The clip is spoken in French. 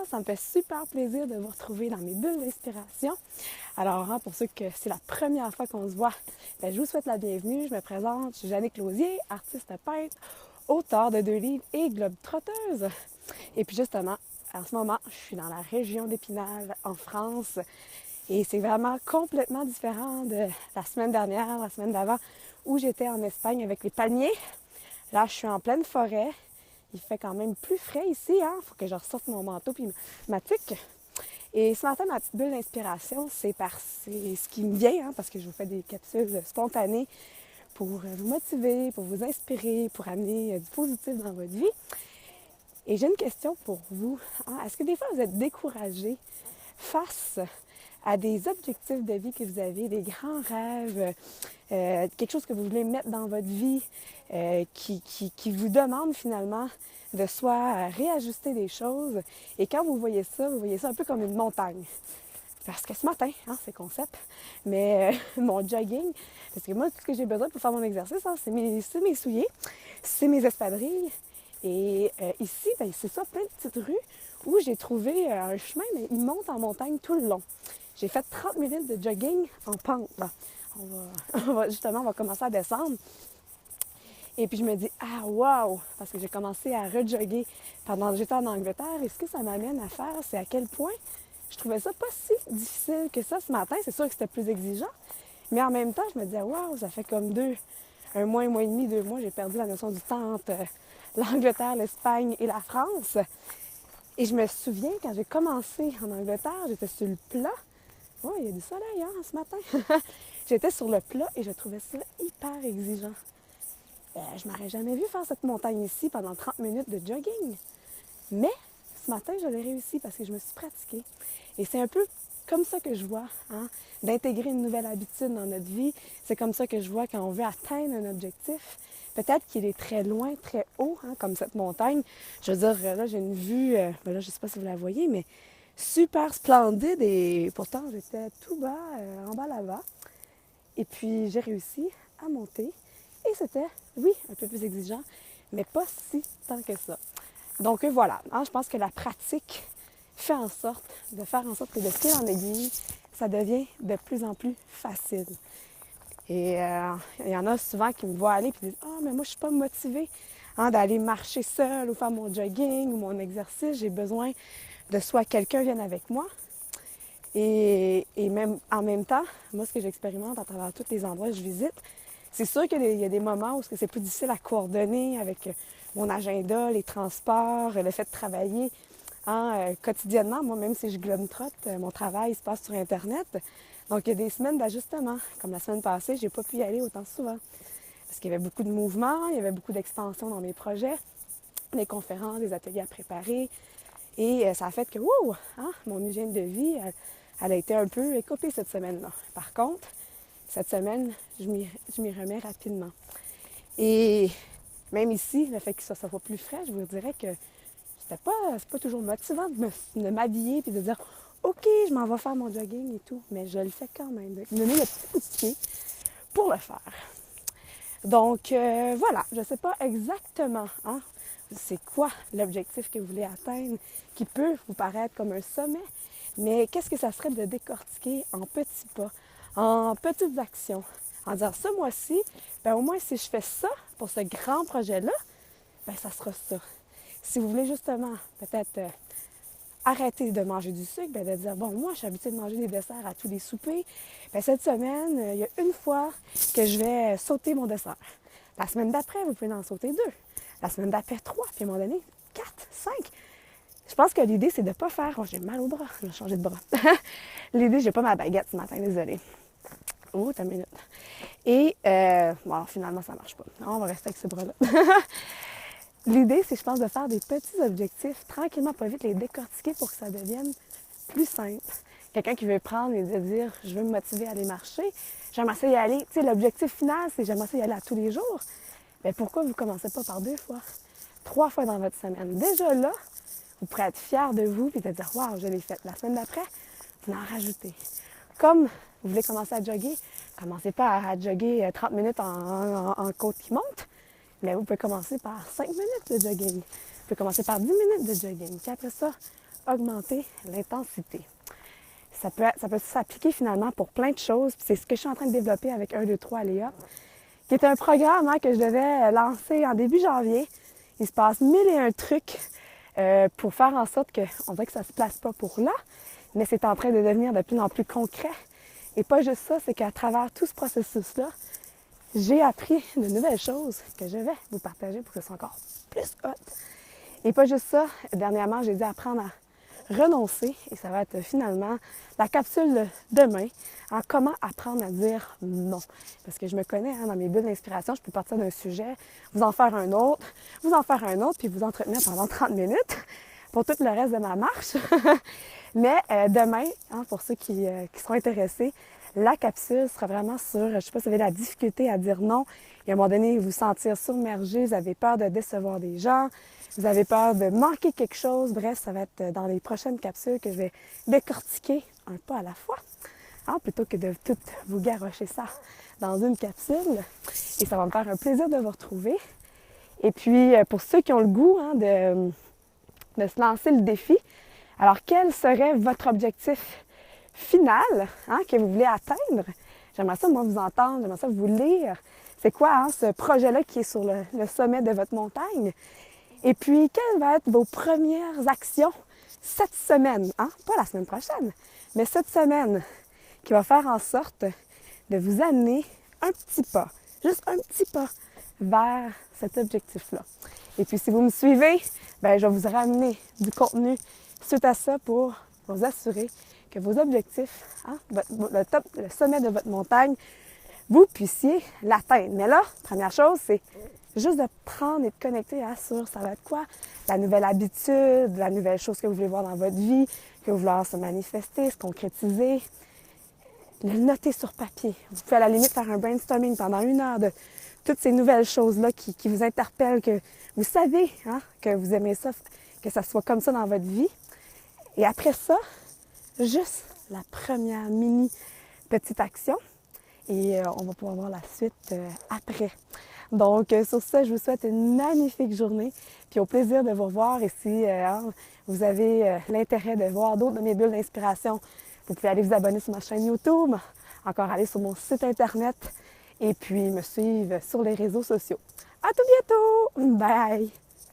Ça me fait super plaisir de vous retrouver dans mes bulles d'inspiration. Alors, pour ceux que c'est la première fois qu'on se voit, je vous souhaite la bienvenue. Je me présente, je suis Jannick Lausier, artiste peintre, auteure de 2 livres et globe-trotteuse. Et puis justement, en ce moment, je suis dans la région d'Épinal, en France. Et c'est vraiment complètement différent de la semaine dernière, la semaine d'avant, où j'étais en Espagne avec les palmiers. Là, je suis en pleine forêt. Il fait quand même plus frais ici, hein? Faut que je ressorte mon manteau puis ma tuque. Et ce matin, ma petite bulle d'inspiration, c'est ce qui me vient, hein, parce que je vous fais des capsules spontanées pour vous motiver, pour vous inspirer, pour amener du positif dans votre vie. Et j'ai une question pour vous. Hein? Est-ce que des fois, vous êtes découragé face à des objectifs de vie que vous avez, des grands rêves, quelque chose que vous voulez mettre dans votre vie, qui vous demande finalement de soit réajuster des choses. Et quand vous voyez ça un peu comme une montagne. Parce que ce matin, hein, c'est concept, mais mon jogging, parce que moi, tout ce que j'ai besoin pour faire mon exercice, hein, c'est mes souliers, c'est mes espadrilles. Et ici, c'est ça, plein de petites rues où j'ai trouvé un chemin, mais il monte en montagne tout le long. J'ai fait 30 minutes de jogging en pente. Là. On va commencer à descendre. Et puis je me dis, ah wow! Parce que j'ai commencé à rejogger pendant que j'étais en Angleterre. Et ce que ça m'amène à faire, c'est à quel point je trouvais ça pas si difficile que ça ce matin. C'est sûr que c'était plus exigeant. Mais en même temps, je me disais, wow, ça fait comme un mois et demi, 2 mois, j'ai perdu la notion du temps entre l'Angleterre, l'Espagne et la France. Et je me souviens, quand j'ai commencé en Angleterre, j'étais sur le plat. Oh, il y a du soleil hein, ce matin. J'étais sur le plat et je trouvais ça hyper exigeant. Je m'aurais jamais vu faire cette montagne ici pendant 30 minutes de jogging. Mais ce matin, je l'ai réussi parce que je me suis pratiquée. Et c'est un peu comme ça que je vois, hein, d'intégrer une nouvelle habitude dans notre vie. C'est comme ça que je vois quand on veut atteindre un objectif. Peut-être qu'il est très loin, très haut, hein, comme cette montagne. Je veux dire, là, j'ai une vue, là, je ne sais pas si vous la voyez, mais super splendide. Et pourtant, j'étais tout bas, en bas là-bas. Et puis, j'ai réussi à monter. Et c'était, oui, un peu plus exigeant, mais pas si tant que ça. Donc voilà, hein, je pense que la pratique fait en sorte de faire en sorte que de fil en aiguille, ça devient de plus en plus facile. Et il y en a souvent qui me voient aller et disent « Ah, mais moi, je suis pas motivée hein, d'aller marcher seule ou faire mon jogging ou mon exercice. J'ai besoin de soit quelqu'un vienne avec moi. » Et même en même temps, moi, ce que j'expérimente à travers tous les endroits que je visite, c'est sûr qu'il y a des moments où c'est plus difficile à coordonner avec mon agenda, les transports, le fait de travailler hein, quotidiennement. Moi, même si je globe-trotte, mon travail se passe sur Internet. Donc, il y a des semaines d'ajustement. Comme la semaine passée, j'ai pas pu y aller autant souvent. Parce qu'il y avait beaucoup de mouvements, il y avait beaucoup d'expansion dans mes projets, des conférences, des ateliers à préparer. Et ça a fait que, wow, hein, mon hygiène de vie, elle a été un peu écopée cette semaine-là. Par contre, cette semaine, je m'y remets rapidement. Et même ici, le fait que ça soit plus frais, je vous dirais que c'est pas toujours motivant de m'habiller et de dire « OK, je m'en vais faire mon jogging et tout », mais je le fais quand même. De me donner le petit coup de pied pour le faire. Donc, voilà, je ne sais pas exactement hein, c'est quoi l'objectif que vous voulez atteindre qui peut vous paraître comme un sommet, mais qu'est-ce que ça serait de décortiquer en petits pas, en petites actions, en disant ce mois-ci, au moins si je fais ça pour ce grand projet-là, ça sera ça. Si vous voulez justement peut-être arrêter de manger du sucre, de dire bon, moi je suis habituée de manger des desserts à tous les soupers, cette semaine, il y a une fois que je vais sauter mon dessert. La semaine d'après, vous pouvez en sauter 2. La semaine d'après, 3. Puis à un moment donné, 4, 5. Je pense que l'idée, c'est de ne pas faire... Oh, j'ai mal au bras. Je vais changer de bras. L'idée, j'ai pas ma baguette ce matin, désolée. Oh, t'as une minute. Et, bon, alors, finalement, ça marche pas. On va rester avec ce bras-là. L'idée, c'est, je pense, de faire des petits objectifs, tranquillement, pas vite, les décortiquer pour que ça devienne plus simple. Quelqu'un qui veut prendre et de dire, je veux me motiver à aller marcher, j'aimerais ça y aller. Tu sais, l'objectif final, c'est j'aimerais ça y aller à tous les jours. Mais pourquoi vous ne commencez pas par 2 fois, 3 fois dans votre semaine? Déjà là, vous pourrez être fiers de vous et de dire, waouh, je l'ai fait. La semaine d'après, vous en rajoutez. Comme vous voulez commencer à jogger, commencez pas à jogger 30 minutes en côte qui monte, mais vous pouvez commencer par 5 minutes de jogging. Vous pouvez commencer par 10 minutes de jogging. Puis après ça, augmenter l'intensité. Ça peut s'appliquer finalement pour plein de choses. Puis c'est ce que je suis en train de développer avec 1, 2, 3 Léa, qui est un programme que je devais lancer en début janvier. Il se passe 1001 trucs pour faire en sorte qu'on dirait que ça se place pas pour là, mais c'est en train de devenir de plus en plus concret. Et pas juste ça, c'est qu'à travers tout ce processus-là, j'ai appris de nouvelles choses que je vais vous partager pour que ce soit encore plus hot. Et pas juste ça, dernièrement, j'ai dû apprendre à renoncer et ça va être finalement la capsule de demain en comment apprendre à dire non. Parce que je me connais, dans mes bulles d'inspiration, je peux partir d'un sujet, vous en faire un autre, puis vous entretenir pendant 30 minutes pour tout le reste de ma marche. Mais demain, pour ceux qui seront intéressés, la capsule sera vraiment sur, je ne sais pas si vous avez la difficulté à dire non, et à un moment donné, vous sentir submergé, vous avez peur de décevoir des gens, vous avez peur de manquer quelque chose. Bref, ça va être dans les prochaines capsules que je vais décortiquer un pas à la fois, plutôt que de tout vous garrocher ça dans une capsule. Et ça va me faire un plaisir de vous retrouver. Et puis, pour ceux qui ont le goût de se lancer le défi, alors quel serait votre objectif final que vous voulez atteindre? J'aimerais ça, moi, vous entendre, j'aimerais ça vous lire. C'est quoi ce projet-là qui est sur le sommet de votre montagne? Et puis, quelles vont être vos premières actions cette semaine? Pas la semaine prochaine, mais cette semaine, qui va faire en sorte de vous amener un petit pas, juste un petit pas vers cet objectif-là. Et puis, si vous me suivez, je vais vous ramener du contenu suite à ça pour vous assurer que vos objectifs, le sommet de votre montagne, vous puissiez l'atteindre. Mais là, première chose, c'est juste de prendre et de connecter sur ça va être quoi? La nouvelle habitude, la nouvelle chose que vous voulez voir dans votre vie, que vous voulez se manifester, se concrétiser. Le noter sur papier. Vous pouvez à la limite faire un brainstorming pendant 1 heure de toutes ces nouvelles choses-là qui vous interpellent, que vous savez que vous aimez ça, que ça soit comme ça dans votre vie. Et après ça, juste la première mini petite action. Et on va pouvoir voir la suite après. Donc, sur ça, je vous souhaite une magnifique journée. Puis au plaisir de vous revoir. Et si vous avez l'intérêt de voir d'autres de mes bulles d'inspiration, vous pouvez aller vous abonner sur ma chaîne YouTube, encore aller sur mon site Internet et puis me suivre sur les réseaux sociaux. À tout bientôt! Bye!